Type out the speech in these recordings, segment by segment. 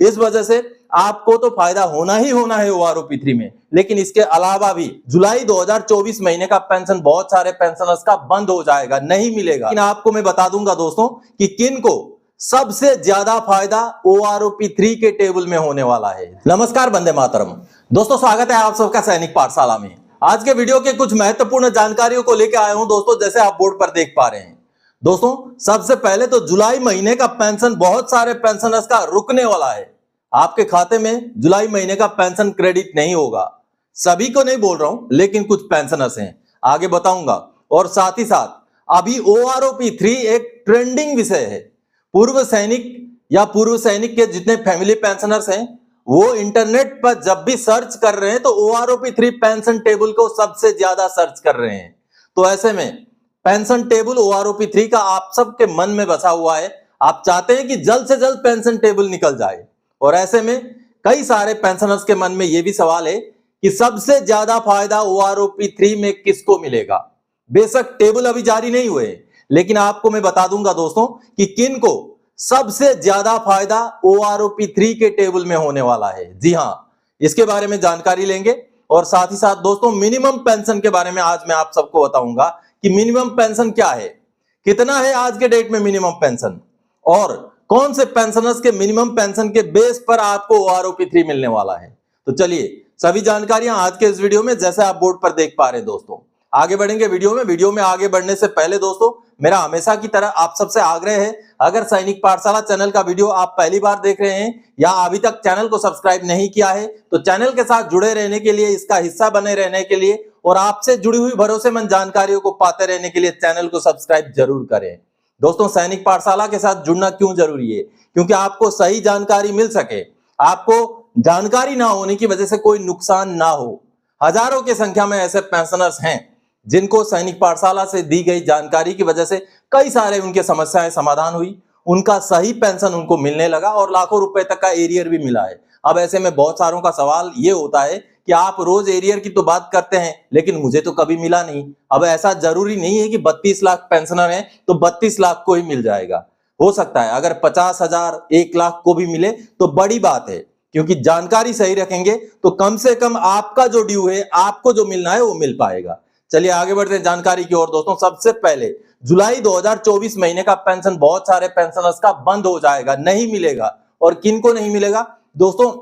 इस वजह से आपको तो फायदा होना ही होना है OROP3 में। लेकिन इसके अलावा भी जुलाई 2024 महीने का पेंशन बहुत सारे पेंशनर्स का बंद हो जाएगा, नहीं मिलेगा। लेकिन आपको मैं बता दूंगा दोस्तों कि किन को सबसे ज्यादा फायदा OROP3 के टेबल में होने वाला है। नमस्कार, वंदे मातरम। दोस्तों स्वागत है आप सबका सैनिक पाठशाला में। आज के वीडियो के कुछ महत्वपूर्ण जानकारियों को लेकर आया हूं दोस्तों, जैसे आप बोर्ड पर देख पा रहे हैं। दोस्तों सबसे पहले तो जुलाई महीने का पेंशन बहुत सारे पेंशनर्स का रुकने वाला है। आपके खाते में जुलाई महीने का पेंशन क्रेडिट नहीं होगा। सभी को नहीं बोल रहा हूं, लेकिन कुछ पेंशनर्स हैं, आगे बताऊंगा। और साथ ही साथ अभी OROP3 एक ट्रेंडिंग विषय है। पूर्व सैनिक या पूर्व सैनिक के जितने फैमिली पेंशनर्स हैं वो इंटरनेट पर जब भी सर्च कर रहे हैं तो OROP3 पेंशन टेबल को सबसे ज्यादा सर्च कर रहे हैं। तो ऐसे में पेंशन टेबल OROP3 का आप सबके मन में बसा हुआ है। आप चाहते हैं कि जल्द से जल्द पेंशन टेबल निकल जाए। और ऐसे में कई सारे पेंशनर्स के मन में यह भी सवाल है कि सबसे ज्यादा फायदा OROP3 में किसको मिलेगा। बेशक टेबल अभी जारी नहीं हुए, लेकिन आपको मैं बता दूंगा दोस्तों कि किन को सबसे ज्यादा फायदा OROP3 के टेबल में होने वाला है। जी हां, इसके बारे में जानकारी लेंगे। और साथ ही साथ दोस्तों मिनिमम पेंशन के बारे में आज मैं आप सबको बताऊंगा कि मिनिमम पेंशन क्या है, कितना है आज के डेट में मिनिमम पेंशन, और कौन से पेंशनर्स के मिनिमम पेंशन के बेस पर आपको OROP3 मिलने वाला है। तो चलिए सभी जानकारियां आज के इस वीडियो में, जैसे आप बोर्ड पर देख पा रहे हैं दोस्तों। आगे बढ़ेंगे वीडियो में आगे बढ़ने से पहले दोस्तों मेरा हमेशा की तरह आप सबसे आग्रह है, अगर सैनिक पाठशाला चैनल का वीडियो आप पहली बार देख रहे हैं या अभी तक चैनल को सब्सक्राइब नहीं किया है तो चैनल के साथ जुड़े रहने के लिए, इसका हिस्सा बने रहने के लिए और आपसे जुड़ी हुई भरोसेमंद जानकारियों को पाते रहने के लिए चैनल को सब्सक्राइब जरूर करें। दोस्तों सैनिक पाठशाला के साथ जुड़ना क्यों जरूरी है? क्योंकि आपको सही जानकारी मिल सके, आपको जानकारी ना होने की वजह से कोई नुकसान ना हो। हजारों की संख्या में ऐसे पेंशनर्स हैं जिनको सैनिक पाठशाला से दी गई जानकारी की वजह से कई सारे उनके समस्याएं समाधान हुई, उनका सही पेंशन उनको मिलने लगा और लाखों रुपए तक का एरियर भी मिला है। अब ऐसे में बहुत सारों का सवाल ये होता है कि आप रोज एरियर की तो बात करते हैं लेकिन मुझे तो कभी मिला नहीं। अब ऐसा जरूरी नहीं है कि 32 लाख पेंशनर हैं तो 32 लाख को ही मिल जाएगा। हो सकता है अगर 50,000 1 लाख को भी मिले तो बड़ी बात है, क्योंकि जानकारी सही रखेंगे तो कम से कम आपका जो ड्यू है, आपको जो मिलना है वो मिल पाएगा। चलिए आगे बढ़ते हैं जानकारी की ओर दोस्तों। सबसे पहले जुलाई 2024 महीने का पेंशन बहुत सारे पेंशनर्स का बंद हो जाएगा, नहीं मिलेगा। और किन को नहीं मिलेगा दोस्तों?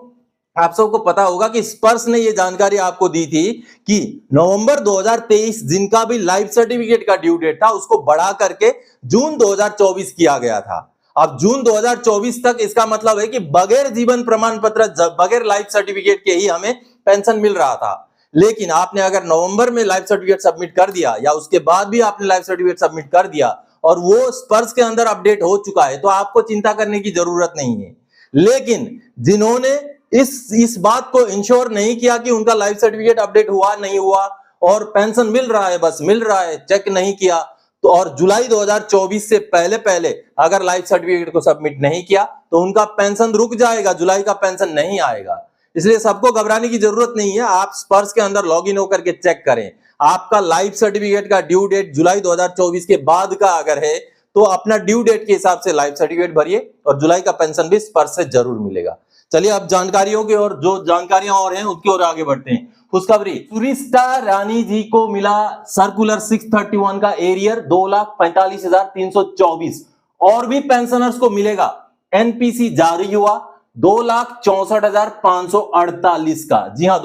आप सबको पता होगा कि स्पर्श ने यह जानकारी आपको दी थी कि नवंबर 2023 जिनका भी लाइफ सर्टिफिकेट का ड्यू डेट था उसको बढ़ा करके जून 2024 किया गया था। अब जून 2024 तक, इसका मतलब है कि बगैर जीवन प्रमाण पत्र, बगैर लाइफ सर्टिफिकेट के ही हमें पेंशन मिल रहा था। लेकिन आपने अगर नवंबर में लाइफ सर्टिफिकेट सबमिट कर दिया या उसके बाद भी आपने लाइफ सर्टिफिकेट सबमिट कर दिया और वो स्पर्श के अंदर अपडेट हो चुका है तो आपको चिंता करने की जरूरत नहीं है। लेकिन जिन्होंने इस बात को इंश्योर नहीं किया कि उनका लाइफ सर्टिफिकेट अपडेट हुआ नहीं हुआ और पेंशन मिल रहा है, बस मिल रहा है, चेक नहीं किया, तो और जुलाई 2024 से पहले पहले अगर लाइफ सर्टिफिकेट को सबमिट नहीं किया तो उनका पेंशन रुक जाएगा, जुलाई का पेंशन नहीं आएगा। इसलिए सबको घबराने की जरूरत नहीं है। आप स्पर्श के अंदर लॉगिन होकर के चेक करें, आपका लाइफ सर्टिफिकेट का ड्यू डेट जुलाई 2024 के बाद का अगर है तो अपना ड्यू डेट के हिसाब से लाइफ सर्टिफिकेट भरिए और जुलाई का पेंशन भी स्पर्श से जरूर मिलेगा। चलिए अब जानकारियों की और जो जानकारियां और हैं उसकी ओर आगे बढ़ते हैं। खुशखबरी, सुरिष्टा रानी जी को मिला सर्कुलर 631 का एरियर 2,45,324। और भी पेंशनर्स को मिलेगा। NPC जारी हुआ 2,64,548 का। जी हां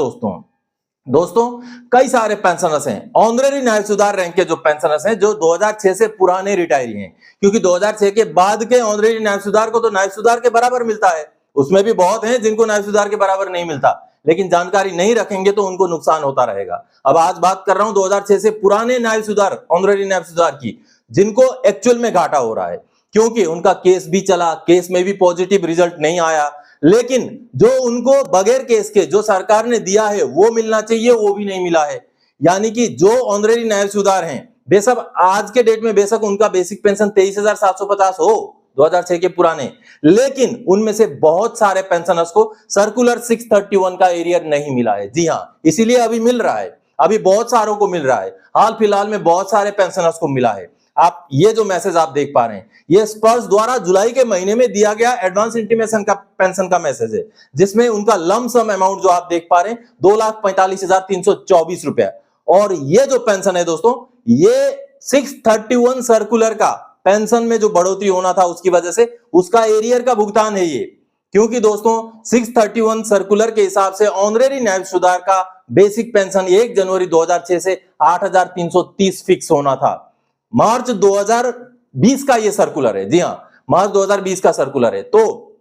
दोस्तों कई सारे पेंशनर्स हैं, ऑनरेरी न्याय सुधार रैंक के जो पेंशनर्स हैं जो 2006 से पुराने रिटायरी हैं, क्योंकि 2006 के बाद के ऑनरेरी न्याय सुधार को तो न्याय सुधार के बराबर मिलता है। उसमें भी बहुत हैं जिनको न्याय सुधार के बराबर नहीं मिलता, लेकिन जानकारी नहीं रखेंगे तो उनको नुकसान होता रहेगा। अब आज बात कर रहा हूं 2006 से पुराने न्याय सुधार, ऑनरेरी न्याय सुधार की, जिनको एक्चुअल में घाटा हो रहा है क्योंकि उनका केस भी चला, केस में भी पॉजिटिव रिजल्ट नहीं आया, लेकिन जो उनको बगैर केस के जो सरकार ने दिया है वो मिलना चाहिए, वो भी नहीं मिला है। यानी कि जो ऑनरेरी न्याय सुधार हैं, बेशक आज के डेट में बेशक उनका बेसिक पेंशन 23,750 हो 2006 के पुराने, लेकिन उनमें से बहुत सारे पेंशनर्स को सर्कुलर 631 का एरियर नहीं मिला है। जी हां, इसीलिए अभी मिल रहा है, अभी बहुत सारों को मिल रहा है। हाल फिलहाल में बहुत सारे पेंशनर्स को मिला है। आप ये जो मैसेज आप देख पा रहे हैं, ये स्पर्श द्वारा जुलाई के महीने में दिया गया एडवांस इंटीमेशन का पेंशन का मैसेज है, जिसमें उनका लम सम अमाउंट जो आप देख पा रहे हैं 2,45,324 रुपया। और ये जो पेंशन है दोस्तों, ये 631 सर्कुलर का पेंशन में जो बढ़ोतरी होना था उसकी वजह से उसका एरियर का भुगतान है ये। क्योंकि दोस्तों 631 सर्कुलर के हिसाब से ऑनरेरी नायब सुधार का बेसिक पेंशन 1 जनवरी 2006 से 8,330 फिक्स होना था। मार्च 2020 का ये सर्कुलर है, जी हां, मार्च 2020 का सर्कुलर है। तो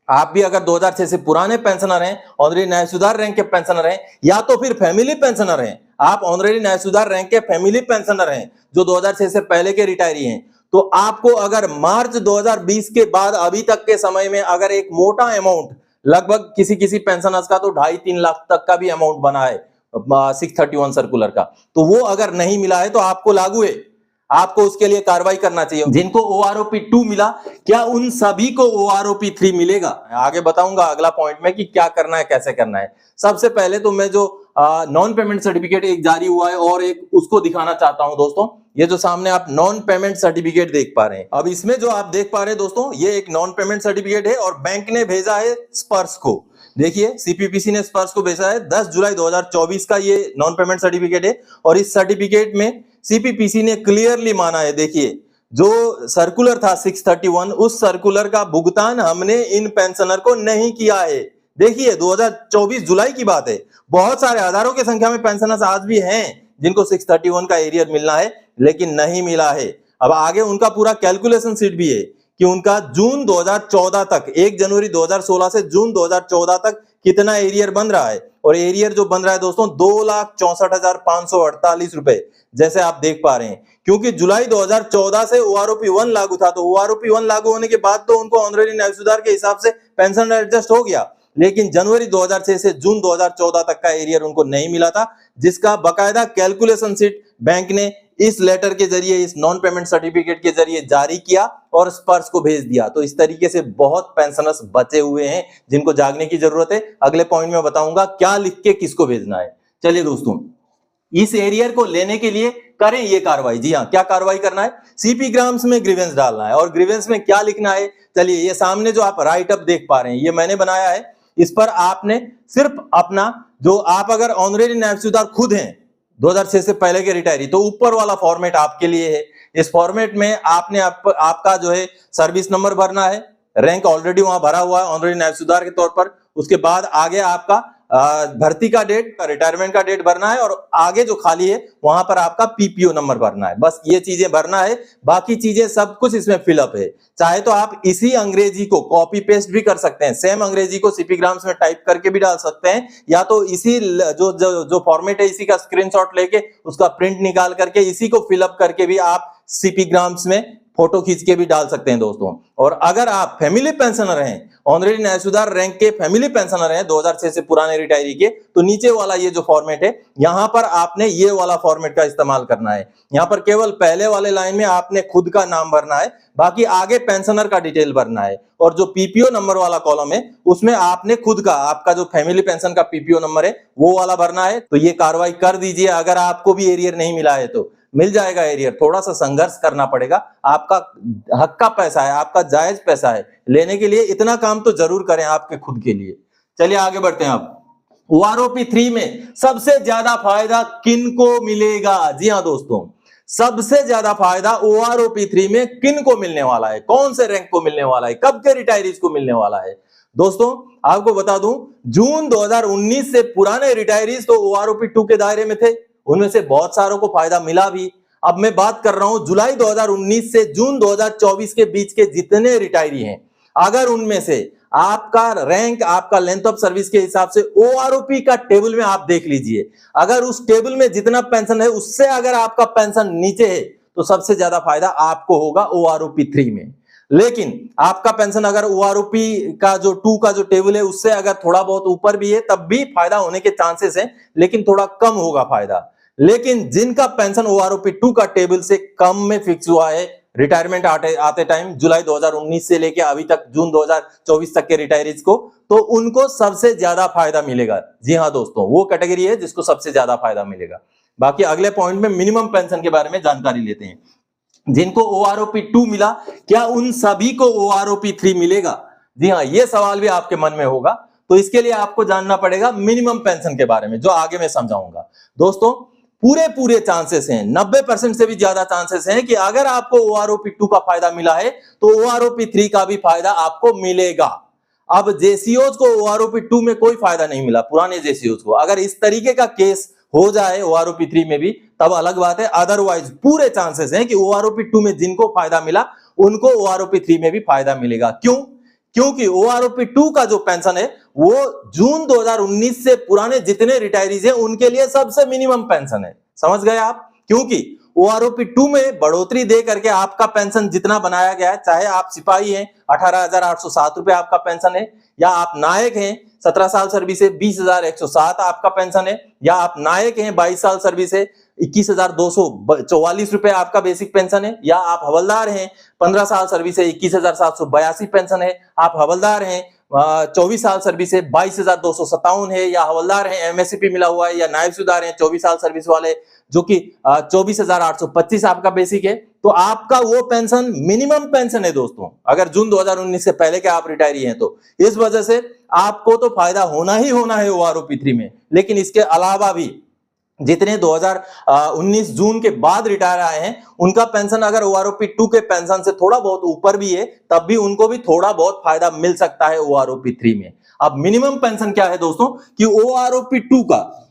आप भी अगर 2006 से पुराने पेंशनर हैं, ऑनरेरी नायब सुधार रैंक के पेंशनर हैं, या तो फिर फैमिली पेंशनर हैं, आप ऑनरेरी नायब सुधार रैंक के फैमिली पेंशनर हैं जो 2006 से पहले के रिटायरी हैं, तो आपको अगर मार्च 2020 के बाद अभी तक के समय में अगर एक मोटा अमाउंट, लगभग किसी पेंशनर्स का तो 2.5-3 लाख तक का भी अमाउंट बना है 631 सर्कुलर का, तो वो अगर नहीं मिला है तो आपको लागू है, आपको उसके लिए कार्रवाई करना चाहिए। जिनको OROP 2 मिला, क्या उन सभी को OROP 3 मिलेगा? आगे बताऊंगा अगला पॉइंट में कि क्या करना है, कैसे करना है। सबसे पहले तो मैं जो नॉन पेमेंट सर्टिफिकेट एक जारी हुआ है और एक उसको दिखाना चाहता हूं दोस्तों। ये जो सामने आप नॉन पेमेंट सर्टिफिकेट देख पा रहे हैं, अब इसमें जो आप देख पा रहे हैं दोस्तों, ये एक नॉन पेमेंट सर्टिफिकेट है और बैंक ने भेजा है स्पर्श को। देखिए CPPC ने स्पर्श को भेजा है 10 जुलाई 2024 का ये नॉन पेमेंट सर्टिफिकेट है। और इस सर्टिफिकेट में CPPC ने क्लियरली माना है, देखिए जो सर्कुलर था 631, उस सर्कुलर का भुगतान हमने इन पेंशनर को नहीं किया है। देखिए 2024 जुलाई की बात है, बहुत सारे हजारों की संख्या में पेंशनर्स आज भी हैं जिनको 631 का एरियर मिलना है लेकिन नहीं मिला है। अब आगे उनका पूरा कैलकुलेशन शीट भी है कि उनका जून 2014 तक, 1 जनवरी 2016 से जून 2014 तक कितना एरियर बन रहा है। और एरियर जो बन रहा है दोस्तों 2,64,548 रुपए, जैसे आप देख पा रहे हैं। क्योंकि जुलाई 2014 से OROP 1 लागू था, तो OROP 1 लागू होने के बाद तो उनको ऑनरेरी नायब सुधार के हिसाब से पेंशन एडजस्ट हो गया, लेकिन जनवरी 2006 से जून 2014 तक का एरियर उनको नहीं मिला था, जिसका बकायदा कैलकुलेशन शीट बैंक ने इस लेटर के जरिए, इस नॉन पेमेंट सर्टिफिकेट के जरिए जारी किया और स्पर्श को भेज दिया। तो इस तरीके से बहुत पेंशनर्स बचे हुए हैं जिनको जागने की जरूरत है। अगले पॉइंट में बताऊंगा क्या लिख के किसको भेजना है। चलिए दोस्तों, इस एरियर को लेने के लिए करें ये कार्रवाई। जी हाँ, क्या कार्रवाई करना है? CP ग्राम्स में ग्रीवेंस डालना है। और ग्रीवेंस में क्या लिखना है? चलिए, ये सामने जो आप राइट अप देख पा रहे हैं, ये मैंने बनाया है। इस पर आपने सिर्फ अपना, जो आप अगर ऑनरेरी नायब सुधार खुद हैं 2006 से पहले के रिटायरी, तो ऊपर वाला फॉर्मेट आपके लिए है। इस फॉर्मेट में आपने आपका जो है सर्विस नंबर भरना है, रैंक ऑलरेडी वहां भरा हुआ है ऑनरेडी नायब सुधार के तौर पर। उसके बाद आगे आपका भर्ती का डेट, रिटायरमेंट का डेट भरना है, और आगे जो खाली है वहां पर आपका PPO नंबर भरना है। बस ये चीजें भरना है, बाकी चीजें सब कुछ इसमें फिलअप है। चाहे तो आप इसी अंग्रेजी को कॉपी पेस्ट भी कर सकते हैं, सेम अंग्रेजी को CP ग्राम्स में टाइप करके भी डाल सकते हैं, या तो इसी जो फॉर्मेट है इसी का स्क्रीनशॉट लेके उसका प्रिंट निकाल करके इसी को फिलअप करके भी आप CP ग्राम्स में फोटो खींच के भी डाल सकते हैं दोस्तों। और अगर आप फैमिली पेंशनर हैं, ऑनरेडी नायब सुधार रैंक के फैमिली पेंशनर हैं 2006 से पुराने रिटायरी के, तो नीचे वाला ये जो फॉर्मेट है, यहां पर आपने ये वाला फॉर्मेट का इस्तेमाल करना है। यहां पर केवल पहले वाले लाइन में आपने खुद का नाम भरना है, बाकी आगे पेंशनर का डिटेल भरना है। और जो PPO नंबर वाला कॉलम है उसमें आपने खुद का, आपका जो फैमिली पेंशन का PPO नंबर है वो वाला भरना है। तो ये कार्रवाई कर दीजिए। अगर आपको भी एरियर नहीं मिला है तो मिल जाएगा एरियर, थोड़ा सा संघर्ष करना पड़ेगा, आपका हक का पैसा है, आपका जायज पैसा है, लेने के लिए इतना काम तो जरूर करें आपके खुद के लिए। चलिए आगे बढ़ते हैं। आप OROP 3 में सबसे ज्यादा फायदा किनको मिलेगा? जी हां दोस्तों, सबसे ज्यादा फायदा OROP 3 में किनको मिलने वाला है? कौन से रैंक को मिलने वाला है? कब के रिटायरीज को मिलने वाला है? दोस्तों आपको बता दूं, जून 2019 से पुराने रिटायरीज तो OROP 2 के दायरे में थे, उनमें से बहुत सारों को फायदा मिला भी। अब मैं बात कर रहा हूं जुलाई 2019 से जून 2024 के बीच के जितने रिटायरी हैं, अगर उनमें से आपका रैंक, आपका लेंथ ऑफ सर्विस के हिसाब से OROP का टेबल में आप देख लीजिए, अगर उस टेबल में जितना पेंशन है उससे अगर आपका पेंशन नीचे है तो सबसे ज्यादा फायदा आपको होगा OROP 3 में। लेकिन आपका पेंशन अगर OROP का जो 2 का जो टेबल है उससे अगर थोड़ा बहुत ऊपर भी है तब भी फायदा होने के चांसेस हैं, लेकिन थोड़ा कम होगा फायदा। लेकिन जिनका पेंशन OROP 2 का टेबल से कम में फिक्स हुआ है, रिटायरमेंट आते टाइम जुलाई 2019 से लेके अभी तक जून 2024 तक के रिटायरीज को, तो उनको सबसे ज्यादा फायदा मिलेगा। जी हां दोस्तों, वो कैटेगरी है जिसको सबसे ज्यादा फायदा मिलेगा। बाकी अगले पॉइंट में मिनिमम पेंशन के बारे में जानकारी लेते हैं। जिनको OROP2 मिला, क्या उन सभी को OROP3 मिलेगा? जी हाँ, ये सवाल भी आपके मन में होगा। तो इसके लिए आपको जानना पड़ेगा मिनिमम पेंशन के बारे में, जो आगे मैं समझाऊंगा। दोस्तों, पूरे चांसेस हैं, 90% से भी ज्यादा चांसेस हैं कि अगर आपको OROP2 का फायदा मिला है तो OROP3 का भी फायदा आपको मिलेगा। अब जेसीओज को OROP2 में कोई फायदा नहीं मिला, पुराने जेसीओज को। अगर इस तरीके का केस हो जाए OROP3 में भी, तब अलग बात है। अदरवाइज पूरे चांसेस हैं कि OROP2 में जिनको फायदा मिला उनको OROP3 में भी फायदा मिलेगा। क्यों? क्योंकि OROP2 का जो पेंशन है वो जून 2019 से पुराने जितने रिटायरीज हैं उनके लिए सबसे मिनिमम पेंशन है। समझ गए आप? क्योंकि OROP2 में बढ़ोतरी दे करके आपका पेंशन जितना बनाया गया है, चाहे आप सिपाही हैं 18,807 रुपए आपका पेंशन है, या आप नायक हैं 17 साल सर्विस है 20,107 आपका पेंशन है, या आप नायक हैं 22 साल सर्विस है 21,244 रुपए आपका बेसिक पेंशन है, या आप हवलदार हैं 15 साल सर्विस है 21,782 पेंशन है, आप हवलदार हैं 24 साल सर्विस है 22,257 है, या हवलदार हैं एमएससीपी मिला हुआ है, या नायब सूबेदार हैं 24 साल सर्विस वाले जो कि 24,825 आपका बेसिक है। तो आपका वो पेंशन मिनिमम पेंशन है दोस्तों, अगर जून 2019 से पहले के आप रिटायरी हैं तो। इस वजह से आपको तो फायदा होना ही होना है OROP3 में। लेकिन इसके अलावा भी जितने 2019 जून के बाद रिटायर आए हैं उनका पेंशन अगर OROP2 के पेंशन से थोड़ा बहुत ऊपर भी है, तब भी उनको भी थोड़ा बहुत फायदा मिल सकता है OROP3 में। अब मिनिमम पेंशन क्या है दोस्तों कि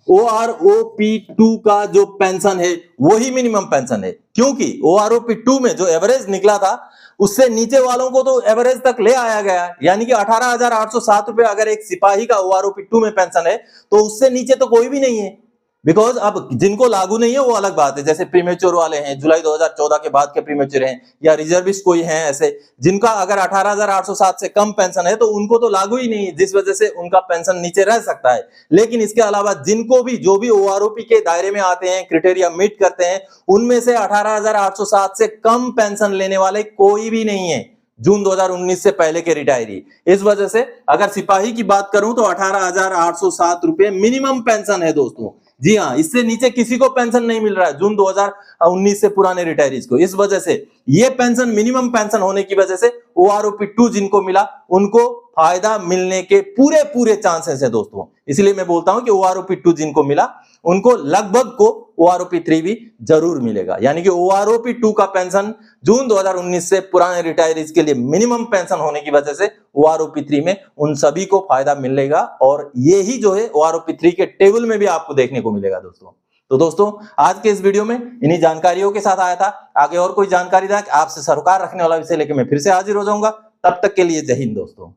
OROP2 का जो पेंशन है वही मिनिमम पेंशन है। क्योंकि OROP2 में जो एवरेज निकला था उससे नीचे वालों को तो एवरेज तक ले आया गया, यानी कि 18,807 रुपए अगर एक सिपाही का OROP2 में पेंशन है तो उससे नीचे तो कोई भी नहीं है। बिकॉज अब जिनको लागू नहीं है वो अलग बात है, जैसे प्रीमेच्योर वाले हैं, जुलाई 2014 के बाद के प्रीमेच्योर हैं, या रिजर्विस्ट कोई हैं ऐसे जिनका अगर 18,807 से कम पेंशन है तो उनको तो लागू ही नहीं है, जिस वजह से उनका पेंशन नीचे रह सकता है। लेकिन इसके अलावा जिनको भी जो भी OROP के दायरे में आते हैं, क्राइटेरिया मीट करते हैं, उनमें से 18,807 से कम पेंशन लेने वाले कोई भी नहीं है जून 2019 से पहले के रिटायरी। इस वजह से अगर सिपाही की बात करूं तो 18,807 रुपए मिनिमम पेंशन है दोस्तों। जी हाँ, इससे नीचे किसी को पेंशन नहीं मिल रहा है जून 2019 से पुराने रिटायरीज को। इस वजह से ये पेंशन मिनिमम पेंशन होने की वजह से OROP2 जिनको मिला उनको फायदा मिलने के पूरे चांसेस है दोस्तों। इसलिए मैं बोलता हूं कि OROP2 जिनको मिला उनको लगभग को OROP3 भी जरूर मिलेगा। यानी कि OROP2 का पेंशन जून 2019 से पुराने रिटायरीज के लिए मिनिमम पेंशन होने की वजह से OROP3 में उन सभी को फायदा मिलेगा, और ये ही जो है OROP3 के टेबल में भी आपको देखने को मिलेगा दोस्तों। तो दोस्तों, आज के इस वीडियो में इन्हीं जानकारियों के साथ आया था। आगे और कोई जानकारी आपसे सरोकार रखने वाला विषय लेकर मैं फिर से हाजिर हो जाऊंगा। तब तक के लिए जय हिंद दोस्तों।